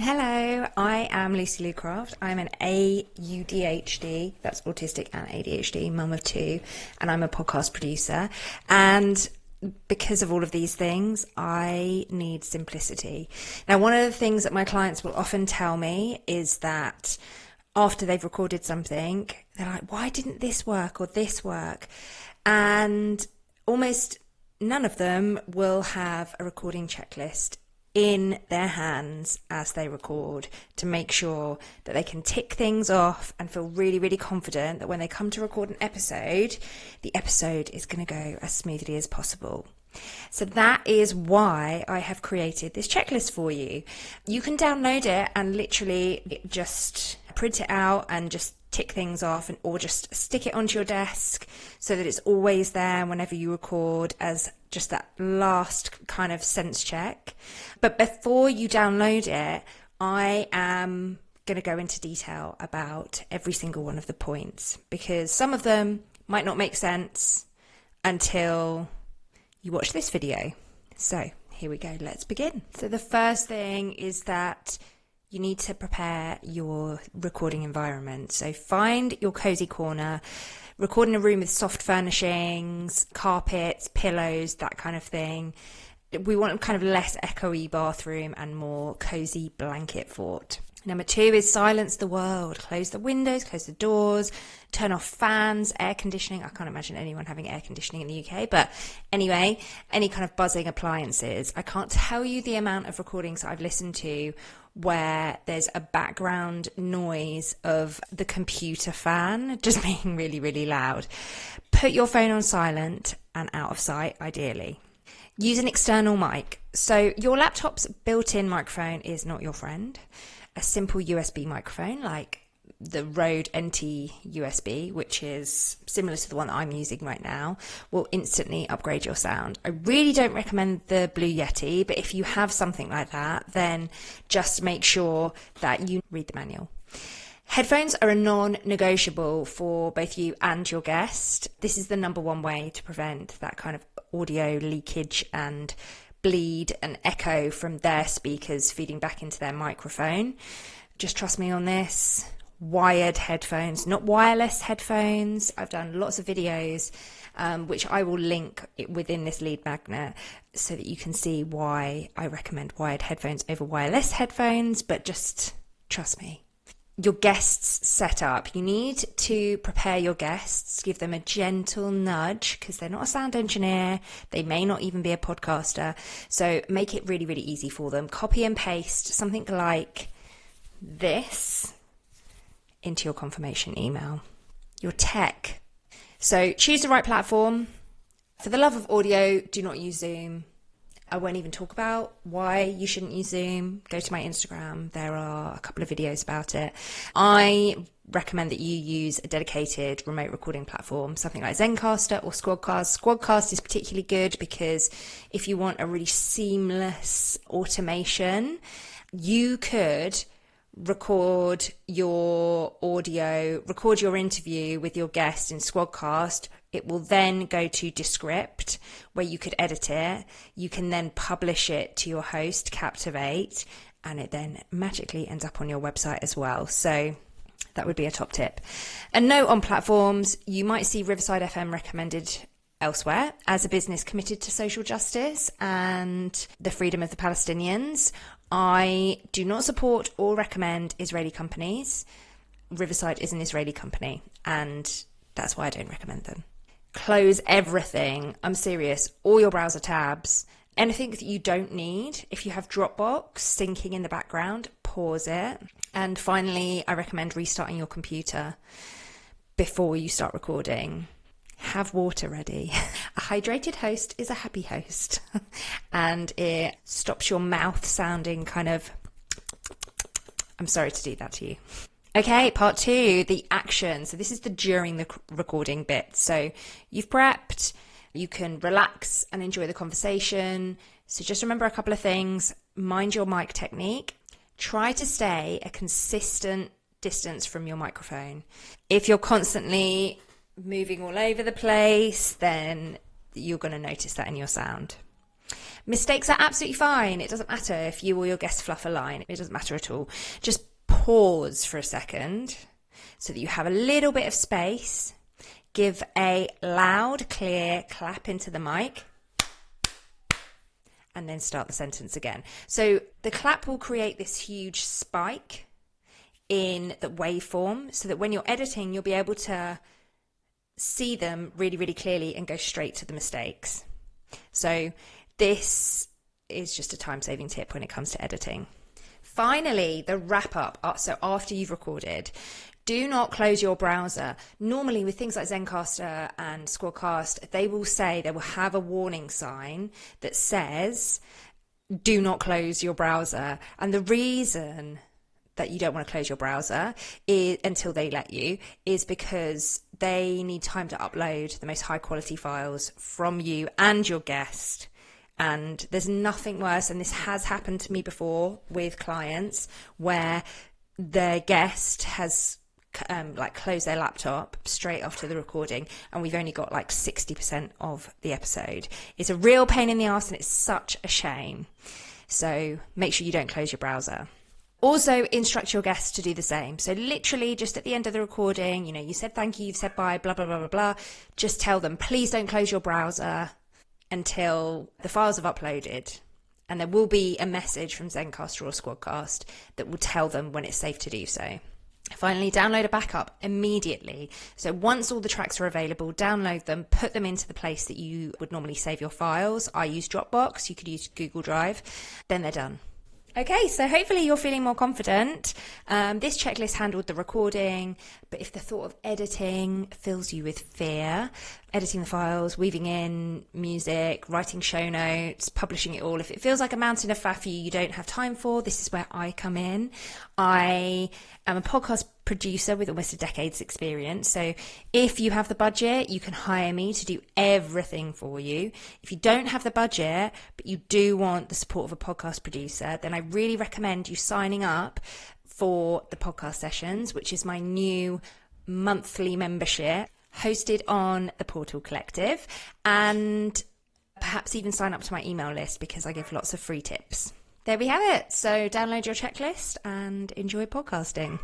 Hello, I am Lucy Lucraft. I'm an AUDHD, that's autistic and ADHD, mum of two, and I'm a podcast producer. And because of all of these things, I need simplicity. Now, one of the things that my clients will often tell me is that after they've recorded something, they're like, why didn't this work or this work? And almost none of them will have a recording checklist in their hands as they record to make sure that they can tick things off and feel really, really confident that when they come to record an episode, the episode is going to go as smoothly as possible. So that is why I have created this checklist for you. You can download it and literally just print it out and just tick things off, or just stick it onto your desk so that it's always there whenever you record as just that last kind of sense check. But before you download it, I am going to go into detail about every single one of the points, because some of them might not make sense until you watch this video. So here we go, let's begin. So the first thing is that you need to prepare your recording environment. So find your cozy corner, record in a room with soft furnishings, carpets, pillows, that kind of thing. We want a kind of less echoey bathroom and more cozy blanket fort. Number 2 is silence the world. Close the windows, close the doors, turn off fans, air conditioning. I can't imagine anyone having air conditioning in the UK, but anyway, any kind of buzzing appliances. I can't tell you the amount of recordings I've listened to where there's a background noise of the computer fan just being really, really loud. Put your phone on silent and out of sight, ideally. Use an external mic. So your laptop's built-in microphone is not your friend. A simple USB microphone like the Rode NT USB, which is similar to the one that I'm using right now, will instantly upgrade your sound. I really don't recommend the Blue Yeti, but if you have something like that, then just make sure that you read the manual. Headphones are a non-negotiable for both you and your guest. This is the number one way to prevent that kind of audio leakage and bleed and echo from their speakers feeding back into their microphone. Just trust me on this. Wired headphones, not wireless headphones. I've done lots of videos, which I will link within this lead magnet so that you can see why I recommend wired headphones over wireless headphones, but just trust me. Your guests setup. You need to prepare your guests, give them a gentle nudge because they're not a sound engineer. They may not even be a podcaster. So make it really, really easy for them. Copy and paste something like this into your confirmation email. Your tech. So choose the right platform. For the love of audio, do not use Zoom. I won't even talk about why you shouldn't use Zoom. Go to my Instagram. There are a couple of videos about it. I recommend that you use a dedicated remote recording platform, something like Zencaster or Squadcast. Squadcast is particularly good because if you want a really seamless automation, you could record your audio, record your interview with your guest in Squadcast. It will then go to Descript, where you could edit it. You can then publish it to your host, Captivate, and it then magically ends up on your website as well. So that would be a top tip. A note on platforms, you might see Riverside FM recommended elsewhere as a business committed to social justice and the freedom of the Palestinians. I do not support or recommend Israeli companies. Riverside is an Israeli company, and that's why I don't recommend them. Close everything. I'm serious. All your browser tabs, anything that you don't need. If you have Dropbox syncing in the background, pause it. And finally, I recommend restarting your computer before you start recording. Have water ready. A hydrated host is a happy host. And it stops your mouth sounding kind of... I'm sorry to do that to you. Okay, part 2, the action. So this is the during the recording bit. So you've prepped, you can relax and enjoy the conversation. So just remember a couple of things. Mind your mic technique. Try to stay a consistent distance from your microphone. If you're constantly moving all over the place, then you're going to notice that in your sound. Mistakes are absolutely fine. It doesn't matter if you or your guests fluff a line. It doesn't matter at all. Just pause for a second so that you have a little bit of space. Give a loud, clear clap into the mic and then start the sentence again. So the clap will create this huge spike in the waveform so that when you're editing, you'll be able to see them really, really clearly and go straight to the mistakes. So this is just a time-saving tip when it comes to editing. Finally, the wrap-up. So after you've recorded, do not close your browser. Normally with things like Zencaster and Squadcast, they will have a warning sign that says, do not close your browser. And the reason that you don't want to close your browser until they let you is because they need time to upload the most high-quality files from you and your guest. And there's nothing worse, and this has happened to me before with clients, where their guest has closed their laptop straight after the recording, and we've only got 60% of the episode. It's a real pain in the arse, and it's such a shame. So make sure you don't close your browser. Also, instruct your guests to do the same. So literally just at the end of the recording, you said thank you, you've said bye, blah, blah, blah, blah, blah. Just tell them, please don't close your browser until the files have uploaded, and there will be a message from Zencaster or Squadcast that will tell them when it's safe to do so. Finally, download a backup immediately. So once all the tracks are available, download them, put them into the place that you would normally save your files. I use Dropbox, you could use Google Drive, then they're done. Okay, so hopefully you're feeling more confident. This checklist handled the recording, but if the thought of editing fills you with fear, editing the files, weaving in music, writing show notes, publishing it all, if it feels like a mountain of faff you don't have time for, this is where I come in. I am a podcast producer with almost a decade's experience. So if you have the budget, you can hire me to do everything for you. If you don't have the budget, but you do want the support of a podcast producer, then I really recommend you signing up for the podcast sessions, which is my new monthly membership hosted on the Portal Collective, and perhaps even sign up to my email list because I give lots of free tips. There we have it. So download your checklist and enjoy podcasting.